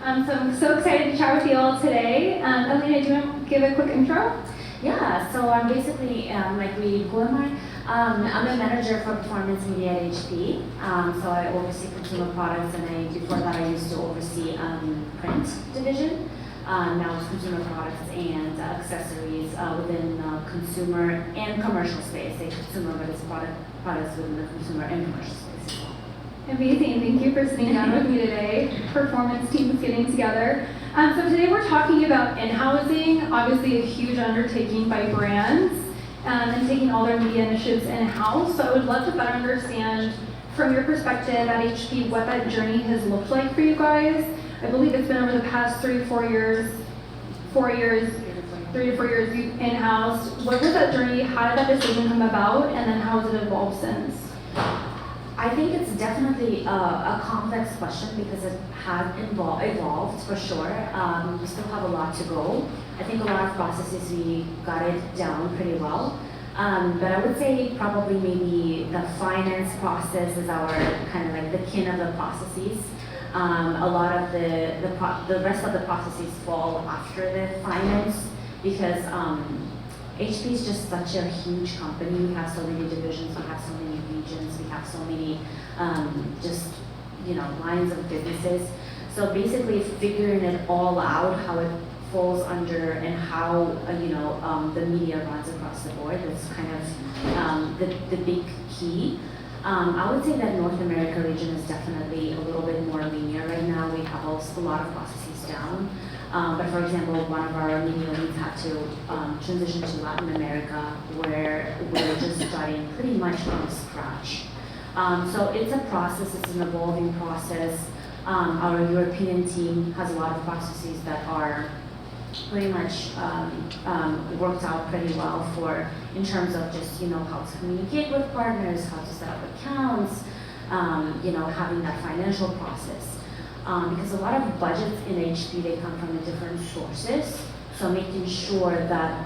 So I'm so excited to chat with you all today. Alina, do you want to give a quick intro? Yeah, so I'm basically, who am I? I'm a manager for performance media at HP. So I oversee consumer products, and before that I used to oversee print division. Now it's consumer products and accessories within consumer and commercial space. Say consumer, but it's products within the consumer and commercial space as well. Amazing, thank you for sitting down with me today. Performance teams getting together. So today we're talking about in-housing, obviously a huge undertaking by brands, and taking all their media initiatives in-house. So I would love to better understand from your perspective at HP what that journey has looked like for you guys. I believe it's been over the past 3 to 4 years in-house. What was that journey? How did that decision come about? And then how has it evolved since? I think it's definitely a complex question because it has evolved for sure. We still have a lot to go. I think a lot of processes we got it down pretty well. But I would say probably maybe the finance process is our kind of like the kin of the processes. A lot of the rest of the processes fall after the finance because HP is just such a huge company. We have so many divisions, we have so many regions, we have so many lines of businesses. So basically figuring it all out, how it falls under and how the media runs across the board, that's kind of the big key. I would say that North America region is definitely a little bit more linear right now. We have a lot of processes down. But for example, one of our media leads had to transition to Latin America, where we're just starting pretty much from scratch. So it's a process, it's an evolving process. Our European team has a lot of processes that are pretty much worked out pretty well in terms of just how to communicate with partners, how to set up accounts, having that financial process. Because a lot of budgets in HP, they come from different sources. So making sure that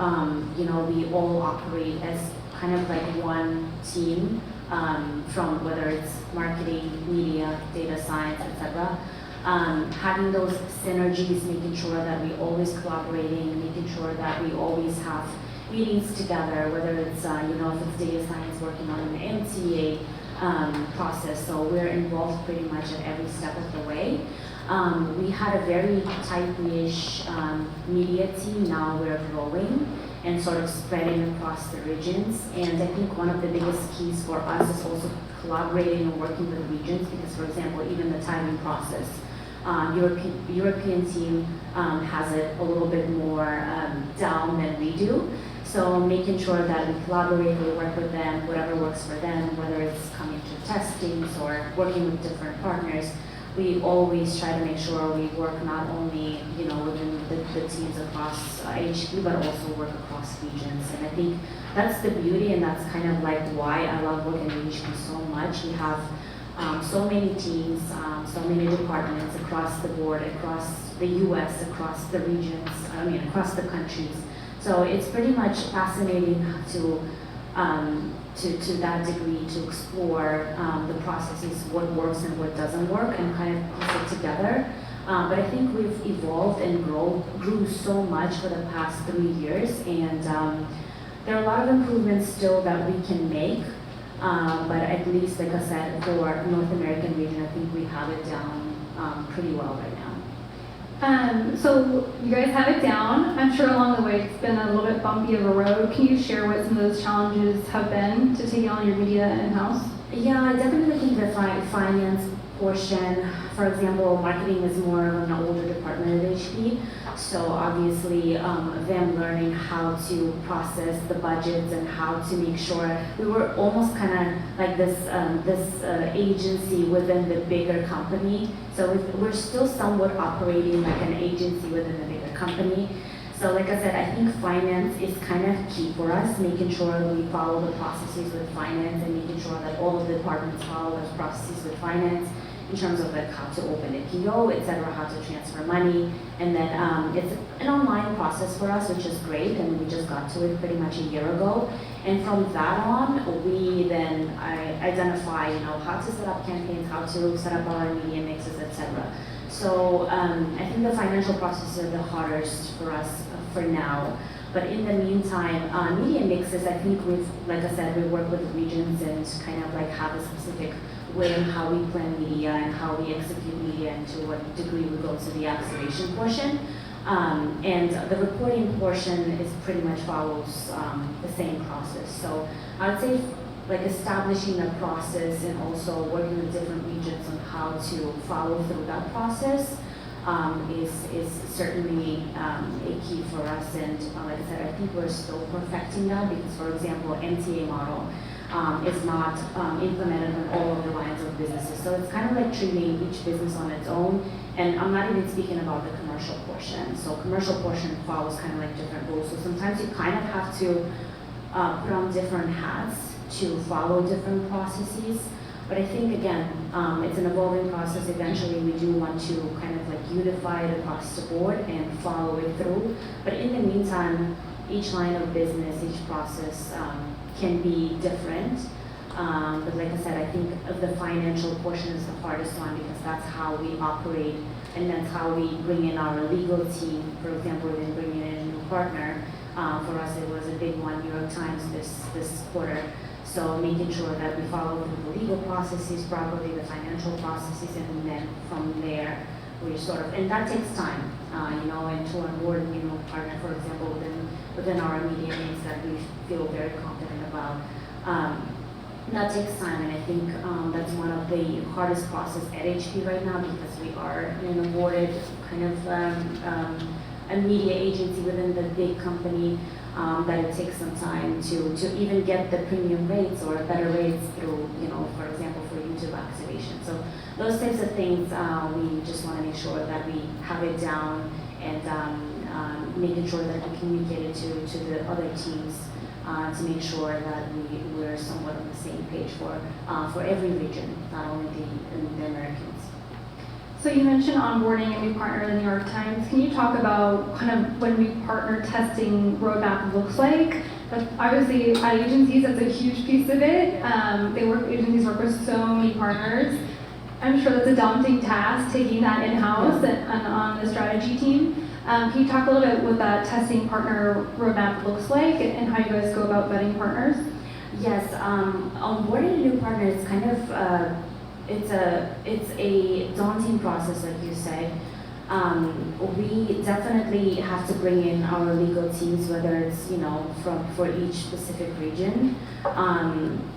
we all operate as kind of like one team, from whether it's marketing, media, data science, etc. Having those synergies, making sure that we always collaborating, making sure that we always have meetings together, whether it's if it's data science working on an MTA process. So we're involved pretty much at every step of the way. We had a very tight-ish media team. Now we're growing and sort of spreading across the regions. And I think one of the biggest keys for us is also collaborating and working with regions because, for example, even the timing process, European team has it a little bit more down than we do. So making sure that we collaborate, we work with them, whatever works for them, whether it's coming to testings or working with different partners, we always try to make sure we work not only within the teams across HP, but also work across regions. And I think that's the beauty, and that's kind of like why I love working at HP so much. We have so many teams, so many departments across the board, across the US, across the regions, across the countries. So it's pretty much fascinating to that degree to explore the processes, what works and what doesn't work, and kind of piece it together. But I think we've evolved and grew so much for the past 3 years, and there are a lot of improvements still that we can make. But at least, like I said, for North American region, I think we have it down pretty well right now. So you guys have it down. I'm sure along the way it's been a little bit bumpy of a road. Can you share what some of those challenges have been to taking on your media in-house? Yeah, I definitely think the finance portion, for example, marketing is more of an older department at HP. So obviously them learning how to process the budgets and how to make sure we were almost kind of like this agency within the bigger company. So we're still somewhat operating like an agency within the bigger company. So like I said, I think finance is kind of key for us, making sure we follow the processes with finance and making sure that all of the departments follow those processes with finance in terms of like how to open a PO, etc., how to transfer money. And then it's an online process for us, which is great, and we just got to it pretty much a year ago. And from that on, we then identify, how to set up campaigns, how to set up our media mixes, etc. So I think the financial processes are the hardest for us for now. But in the meantime, media mixes, I think like I said, we work with the regions and kind of like have a specific way in how we plan media and how we execute media and to what degree we go to the activation portion. And the reporting portion is pretty much follows the same process. So I would say like establishing a process and also working with different regions on how to follow through that process is certainly a key for us. And like I said, I think we're still perfecting that because, for example, MTA model is not implemented on all of the lines of businesses. So it's kind of like treating each business on its own. And I'm not even speaking about the commercial portion. So commercial portion follows kind of like different rules. So sometimes you kind of have to put on different hats to follow different processes. But I think, again, it's an evolving process. Eventually, we do want to kind of like unify it across the board and follow it through. But in the meantime, each line of business, each process can be different. But like I said, I think the financial portion is the hardest one because that's how we operate and that's how we bring in our legal team. For example, we've been bringing in a new partner. For us, it was a big one, New York Times this quarter. So making sure that we follow through the legal processes properly, the financial processes, and then from there, we sort of, and that takes time, and to onboard a new partner, for example, within our media needs that we feel very confident about. That takes time, and I think that's one of the hardest process at HP right now because we are an awarded kind of a media agency within the big company. That it takes some time to even get the premium rates or better rates through, for example, for YouTube activation. So those types of things, we just want to make sure that we have it down and making sure that we communicate it to the other teams to make sure that we're somewhat on the same page for every region, not only the Americans. So you mentioned onboarding a new partner in the New York Times. Can you talk about kind of when we partner testing roadmap looks like? But obviously at agencies, that's a huge piece of it. Agencies work with so many partners. I'm sure that's a daunting task, taking that in-house and on the strategy team. Can you talk a little bit what that testing partner roadmap looks like and how you guys go about vetting partners? Yes, onboarding a new partner is kind of it's a daunting process, like you said. We definitely have to bring in our legal teams, whether it's for each specific region.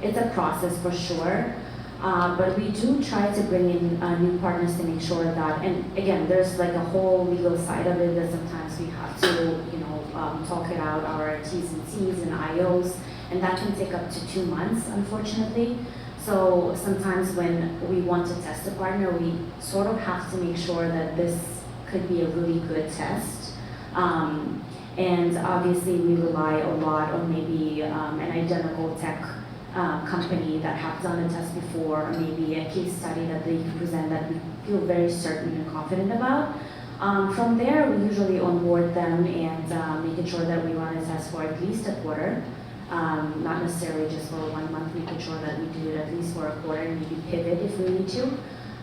It's a process for sure, but we do try to bring in new partners to make sure that. And again, there's like a whole legal side of it that sometimes we have to talk it out, our T's and C's and IOs, and that can take up to 2 months, unfortunately. So sometimes when we want to test a partner, we sort of have to make sure that this could be a really good test. And obviously we rely a lot on maybe an identical tech company that have done a test before, or maybe a case study that they can present that we feel very certain and confident about. From there, we usually onboard them and making sure that we run a test for at least a quarter. Not necessarily just for 1 month, making sure that we do it at least for a quarter and maybe pivot if we need to.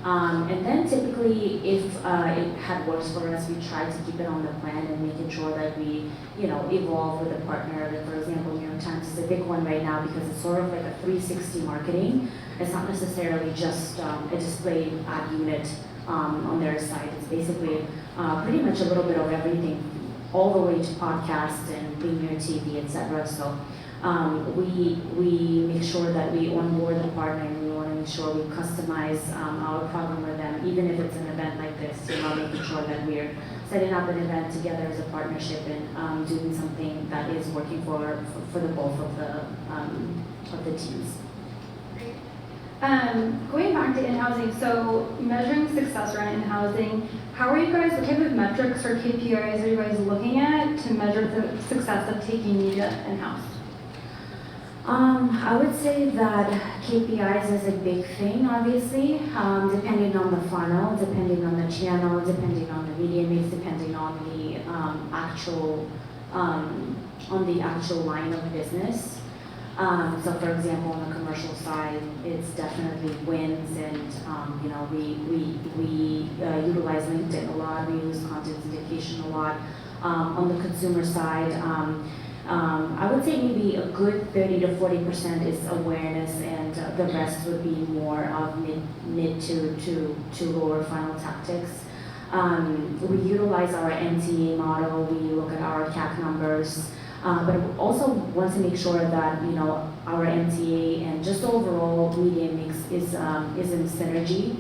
And then typically if it had works for us, we try to keep it on the plan and making sure that we evolve with a partner. Like for example, New York Times is a big one right now because it's sort of like a 360 marketing. It's not necessarily just a display ad unit on their site. It's basically pretty much a little bit of everything, all the way to podcast and linear TV, etc. So we make sure that we onboard the partner and we want to make sure we customize our program with them, even if it's an event like this, making sure that we're setting up an event together as a partnership and doing something that is working for the both of the teams. Going back to in-housing, so measuring success around in-housing, how are you guys, what type of metrics or KPIs are you guys looking at to measure the success of taking media in-house? I would say that KPIs is a big thing, obviously, depending on the funnel, depending on the channel, depending on the media mix, depending on the actual line of business. So for example, on the commercial side, it's definitely wins, and we utilize LinkedIn a lot. We use content syndication a lot. On the consumer side, I would say maybe a good 30 to 40% is awareness, and the rest would be more of mid to lower funnel tactics. We utilize our MTA model. We look at our CAC numbers. But also want to make sure that our MTA and just overall media mix is in synergy.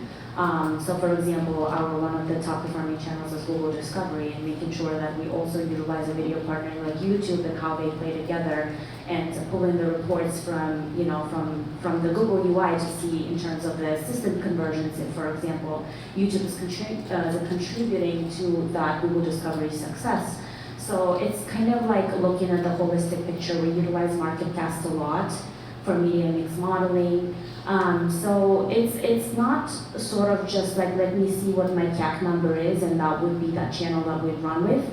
So for example, one of the top performing channels is Google Discovery, and making sure that we also utilize a video partner like YouTube and how they play together, and to pull in the reports from the Google UI to see in terms of the system conversions. If, for example, YouTube is contributing to that Google Discovery success. So it's kind of like looking at the holistic picture. We utilize MarketCast a lot for media mix modeling. So it's not sort of just like, let me see what my CAC number is, and that would be that channel that we'd run with.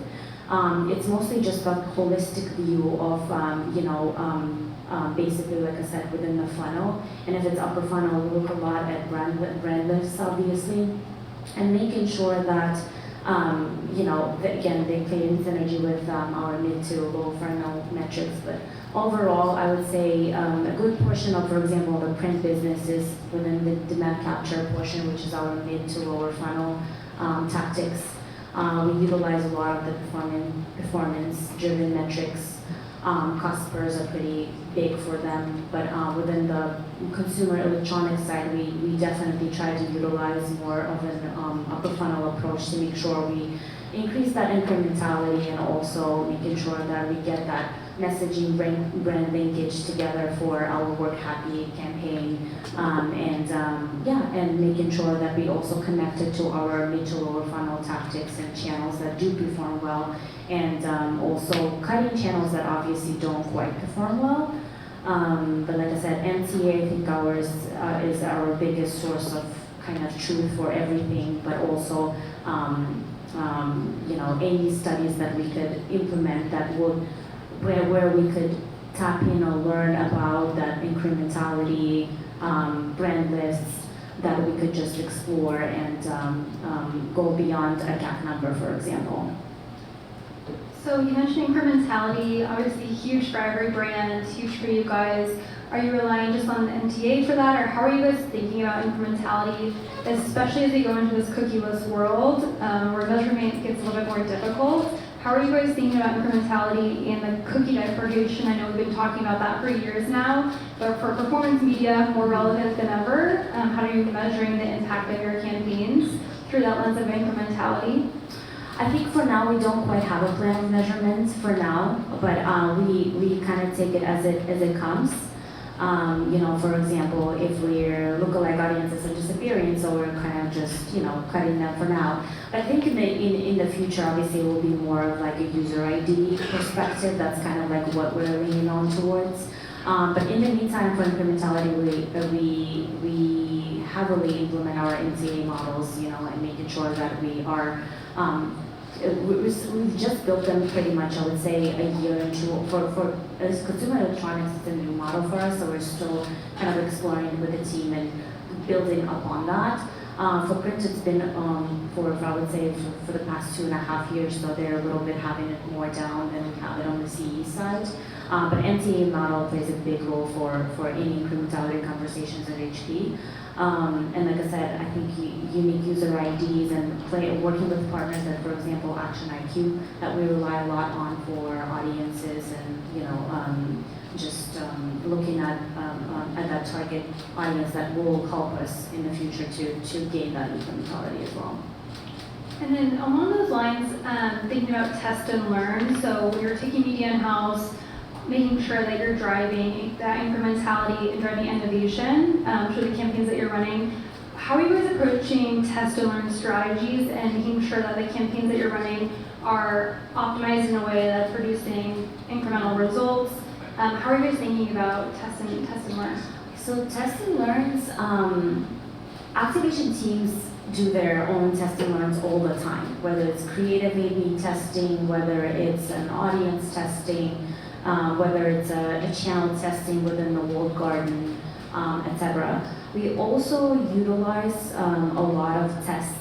It's mostly just a holistic view of, basically, like I said, within the funnel. And if it's upper funnel, we look a lot at brand lifts, obviously, and making sure that again, they play in synergy with our mid to low funnel metrics. But overall, I would say a good portion of, for example, the print business is within the demand capture portion, which is our mid to lower funnel tactics. We utilize a lot of the performance-driven metrics. Cost pers are pretty big for them, but within the consumer electronics side, we definitely try to utilize more of an upper funnel approach to make sure we increase that incrementality, and also making sure that we get that messaging brand linkage together for our Work Happy campaign, and making sure that we also connect it to our mid to lower funnel tactics and channels that do perform well, and also cutting channels that obviously don't quite perform well. But like I said, MTA, I think ours is our biggest source of kind of truth for everything, but also any studies that we could implement that would, where we could tap in or learn about that incrementality, brand lists that we could just explore and go beyond a CAC number, for example. So you mentioned incrementality, obviously huge for every brand, huge for you guys. Are you relying just on the MTA for that, or how are you guys thinking about incrementality, especially as we go into this cookieless world, where measurement gets a little bit more difficult? How are you guys thinking about incrementality and the cookie deprecation? I know we've been talking about that for years now, but for performance media, more relevant than ever. How are you measuring the impact of your campaigns through that lens of incrementality? I think for now we don't quite have a plan of measurements for now, but we kind of take it as it comes. For example, if we're lookalike audiences are disappearing, so we're kind of just cutting them for now. But I think in the future, obviously, it will be more of like a user ID perspective. That's kind of like what we're leaning on towards. But in the meantime, for incrementality, we heavily implement our MTA models, and making sure that we are. We've just built them pretty much, I would say, a year or two. For as consumer electronics, it's a new model for us, so we're still kind of exploring with the team and building upon that. For print, it's been I would say for the past 2.5 years, so they're a little bit having it more down than we have it on the CE side. But MTA model plays a big role for any incrementality conversations at HP. And like I said, I think unique user IDs and working with partners that, for example, Action IQ, that we rely a lot on for audiences, and just looking at that target audience that will help us in the future to gain that incrementality as well. And then along those lines, thinking about test and learn. So when you're taking media in-house, making sure that you're driving that incrementality and driving innovation through the campaigns that you're running. How are you guys approaching test and learn strategies and making sure that the campaigns that you're running are optimized in a way that's producing incremental results? How are you guys thinking about test and learn? So test and learns, activation teams do their own test and learns all the time, whether it's creative A/B testing, whether it's an audience testing. whether it's a channel testing within the walled garden, etc. We also utilize a lot of tests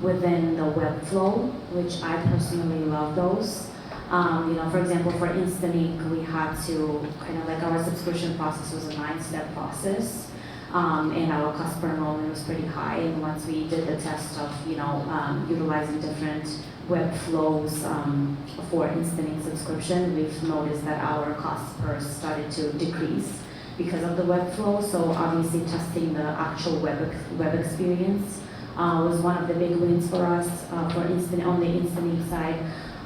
within the web flow, which I personally love those. For example, for Instant Ink, we had to our subscription process was a 9-step process, and our cost per enrollment was pretty high. And once we did the test of, utilizing different web flows for Instant Ink subscription, we've noticed that our costs per started to decrease because of the web flow. So obviously testing the actual web experience was one of the big wins for us on the Instant Ink side.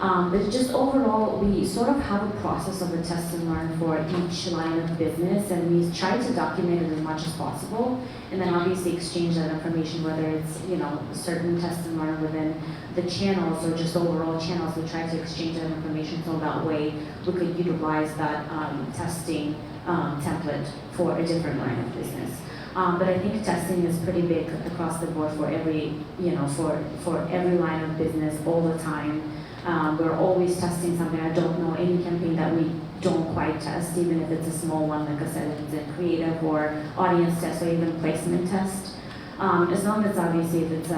But just overall, we sort of have a process of a test and learn for each line of business, and we try to document it as much as possible, and then obviously exchange that information, whether it's, a certain test and learn within the channels or just overall channels. We try to exchange that information so that way we could utilize that testing template for a different line of business. But I think testing is pretty big across the board for every, for every line of business all the time. We're always testing something. I don't know any campaign that we don't quite test, even if it's a small one, like I said, if it's a creative or audience test or even placement test. As long as obviously if it's,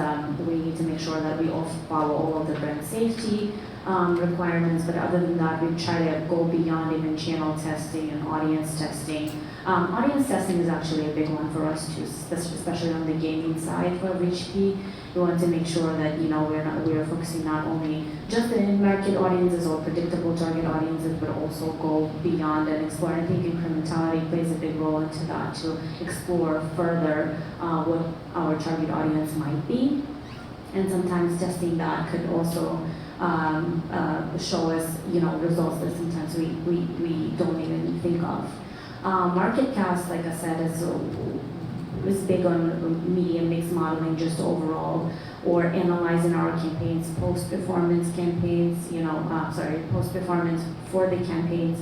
we need to make sure that we all follow all of the brand safety requirements, but other than that, we try to go beyond even channel testing and audience testing. Audience testing is actually a big one for us too, especially on the gaming side for RHP. We want to make sure that we're focusing not only just the in-market audiences or predictable target audiences, but also go beyond and explore. I think incrementality plays a big role into that, to explore further what our target audience might be. And sometimes testing that could also show us results that sometimes we don't even think of. MarketCast, like I said, is big on media mix modeling just overall, or analyzing our campaigns, post-performance campaigns, post-performance for the campaigns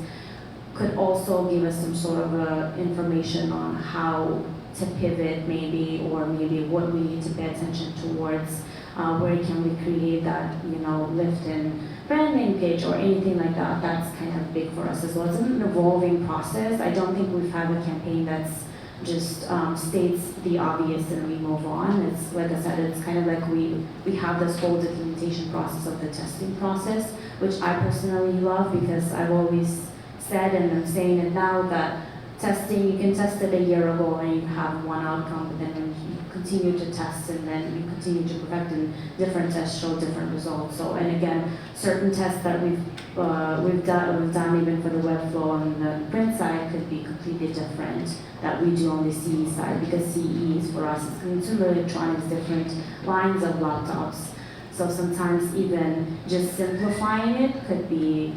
could also give us some sort of information on how to pivot maybe, or maybe what we need to pay attention towards, where can we create that, lift in brand name page or anything like that. That's kind of big for us as well. It's an evolving process. I don't think we've had a campaign that's just states the obvious and we move on. It's like I said, it's kind of like we have this whole documentation process of the testing process, which I personally love, because I've always said, and I'm saying it now, that testing, you can test it a year ago and you have one outcome, but then you continue to test and then you continue to perfect, and different tests show different results. So, and again, certain tests that we've done even for the web flow on the print side could be completely different that we do on the CE side, because CE is for us, it's consumer electronics, different lines of laptops. So sometimes even just simplifying it could be,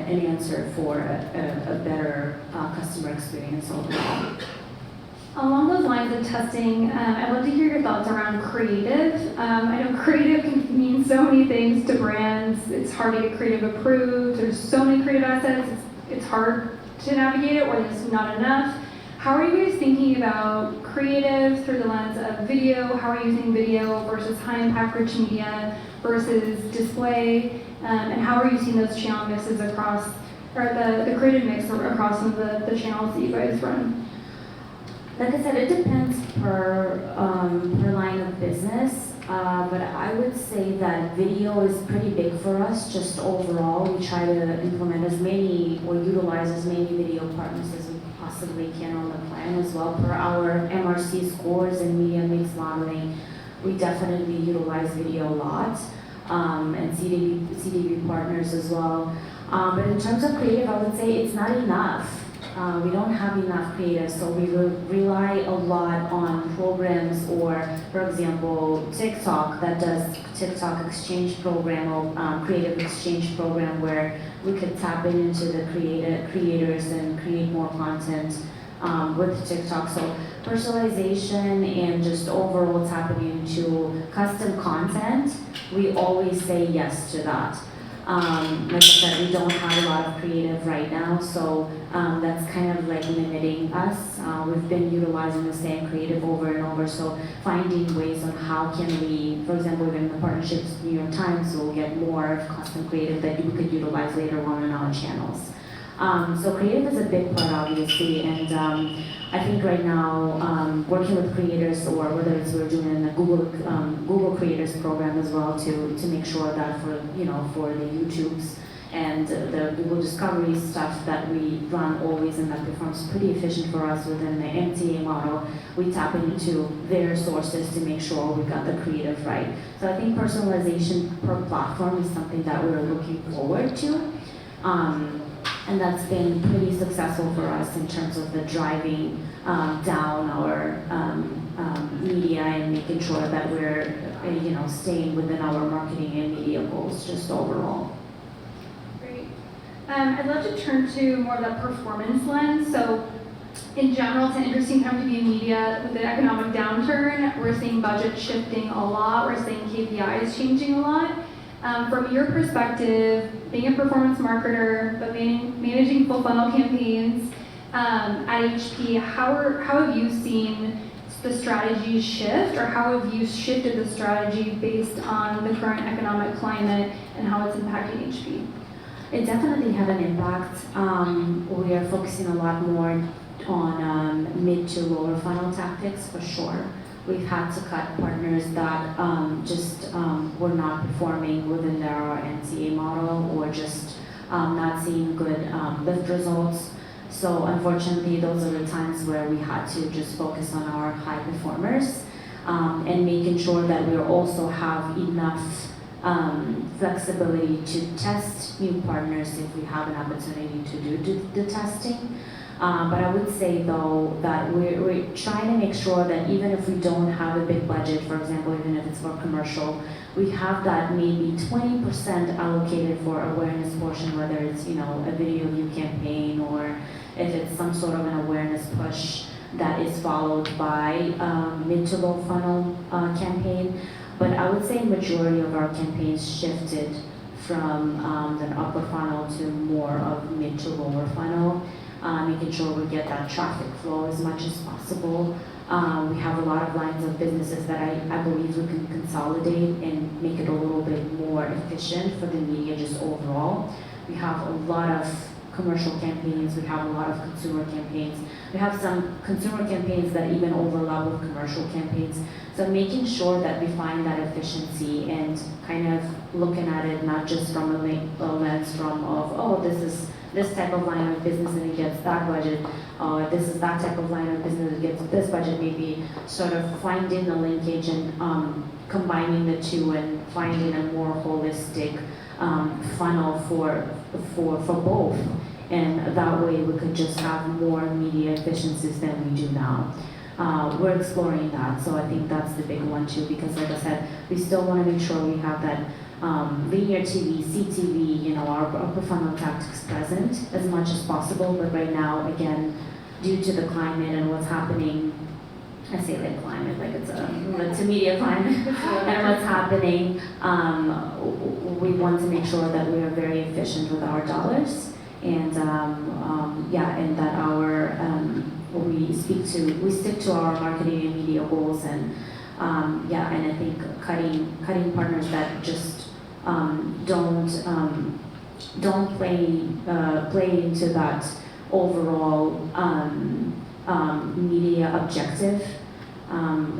an answer for a better customer experience overall. Along those lines of testing, I'd love to hear your thoughts around creative. I know creative can mean so many things to brands. It's hard to get creative approved. There's so many creative assets. It's hard to navigate it, or there's not enough. How are you guys thinking about creative through the lens of video? How are you using video versus high impact rich media versus display? And how are you seeing those channel mixes across, or the creative mix across some of the channels that you guys run? Like I said, it depends per line of business, but I would say that video is pretty big for us. Just overall, we try to implement as many or utilize as many video partners as we possibly can on the plan as well. Per our MRC scores and media mix modeling, we definitely utilize video a lot, and CDV partners as well. But in terms of creative, I would say it's not enough. We don't have enough creative, so we rely a lot on programs, or for example, TikTok that does TikTok exchange program, or creative exchange program, where we could tap into the creators and create more content with TikTok. So personalization and just overall tapping into custom content, we always say yes to that. Like I said, we don't have a lot of creative right now, so that's kind of like limiting us. We've been utilizing the same creative over and over, so finding ways on how can we, for example, even the partnerships with New York Times, will get more of custom creative that we could utilize later on in our channels. So creative is a big part, obviously, and I think right now, working with creators, or whether it's we're doing in the Google Creators program as well, to make sure that for the YouTubes and the Google Discovery stuff that we run always, and that performs pretty efficient for us within the MTA model, we tap into their sources to make sure we got the creative right. So I think personalization per platform is something that we're looking forward to. And that's been pretty successful for us in terms of the driving down our media and making sure that we're staying within our marketing and media goals just overall. Great. I'd love to turn to more of that performance lens. So in general, it's an interesting time to be in media. With the economic downturn, we're seeing budget shifting a lot. We're seeing KPIs changing a lot. From your perspective, being a performance marketer, but managing full funnel campaigns at HP, how have you seen the strategy shift, or how have you shifted the strategy based on the current economic climate and how it's impacting HP? It definitely had an impact. We are focusing a lot more on mid to lower funnel tactics for sure. We've had to cut partners that just were not performing within their NCA model, or just not seeing good lift results. So unfortunately, those are the times where we had to just focus on our high performers, and making sure that we also have enough flexibility to test new partners if we have an opportunity to do the testing. But I would say though that we're trying to make sure that even if we don't have a big budget, for example, even if it's for commercial, we have that maybe 20% allocated for awareness portion, whether it's a video view campaign, or if it's some sort of an awareness push that is followed by mid to low funnel campaign. But I would say majority of our campaigns shifted from the upper funnel to more of mid to lower funnel. Making sure we get that traffic flow as much as possible. We have a lot of lines of businesses that I believe we can consolidate and make it a little bit more efficient for the media just overall. We have a lot of commercial campaigns, we have a lot of consumer campaigns. We have some consumer campaigns that even overlap with commercial campaigns. So making sure that we find that efficiency and kind of looking at it not just from a lens of, this is this type of line of business and it gets that budget, this is that type of line of business that gets this budget, maybe sort of finding the linkage and combining the two and finding a more holistic funnel for both. And that way we could just have more media efficiencies than we do now. We're exploring that, so I think that's the big one too, because like I said, we still want to make sure we have that linear TV, CTV, our upper funnel tactics present as much as possible. But right now, again, due to the climate and what's happening, I say like climate, like it's a media climate, and what's happening, we want to make sure that we are very efficient with our dollars, and and that our we stick to our marketing and media goals, and and I think cutting partners that just don't play into that overall media objective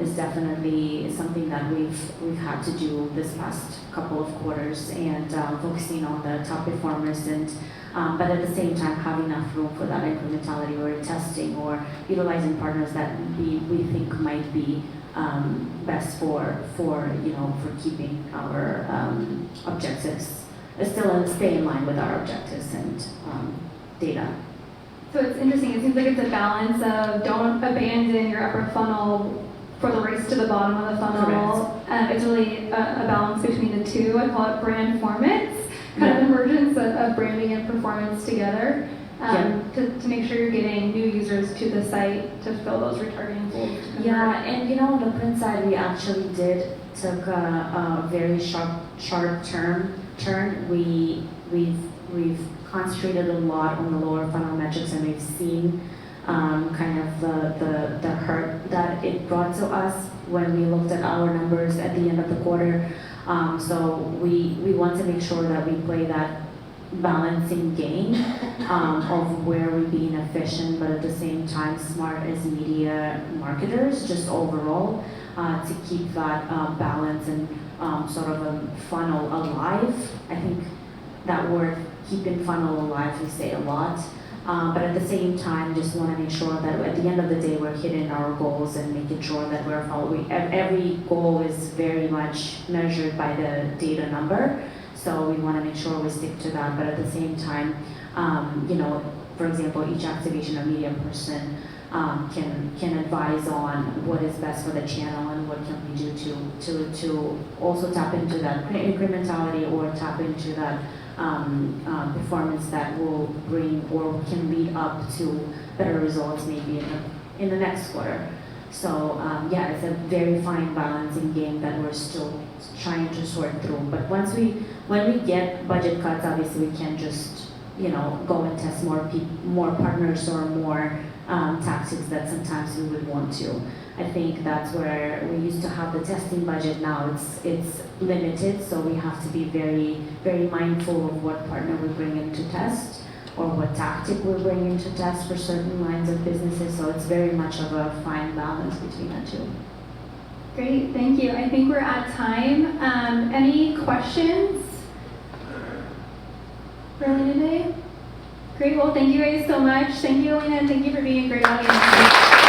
is definitely something that we've had to do this past couple of quarters, and focusing on the top performers, and but at the same time have enough room for that incrementality or testing or utilizing partners that we think might be best for keeping our objectives still stay in line with our objectives and data. So it's interesting, it seems like it's a balance of don't abandon your upper funnel for the race to the bottom of the funnel. It's really a balance between the two. I call it brand formance, kind of emergence of branding and performance together, to make sure you're getting new users to the site to fill those retargeting goals. Yeah, and on the print side, we actually took a very short-term turn. We've concentrated a lot on the lower funnel metrics, and we've seen kind of the hurt that it brought to us when we looked at our numbers at the end of the quarter. So we want to make sure that we play that balancing game of where we're being efficient, but at the same time smart as media marketers, just overall, to keep that balance and sort of a funnel alive. I think that word, keeping funnel alive, we say a lot. But at the same time, just want to make sure that at the end of the day, we're hitting our goals and making sure that we're following. Every goal is very much measured by the data number. So we want to make sure we stick to that, but at the same time, for example, each activation or media person can advise on what is best for the channel and what can we do to also tap into that incrementality or tap into that performance that will bring or can lead up to better results maybe in the next quarter. So it's a very fine balancing game that we're still trying to sort through. But when we get budget cuts, obviously we can't just go and test more partners or more tactics that sometimes we would want to. I think that's where we used to have the testing budget. Now it's limited, so we have to be very, very mindful of what partner we bring in to test or what tactic we're bringing to test for certain lines of businesses. So it's very much of a fine balance between the two. Great, thank you. I think we're at time. Any questions for Alina today? Great, well, thank you guys so much. Thank you, Alina, and thank you for being a great audience.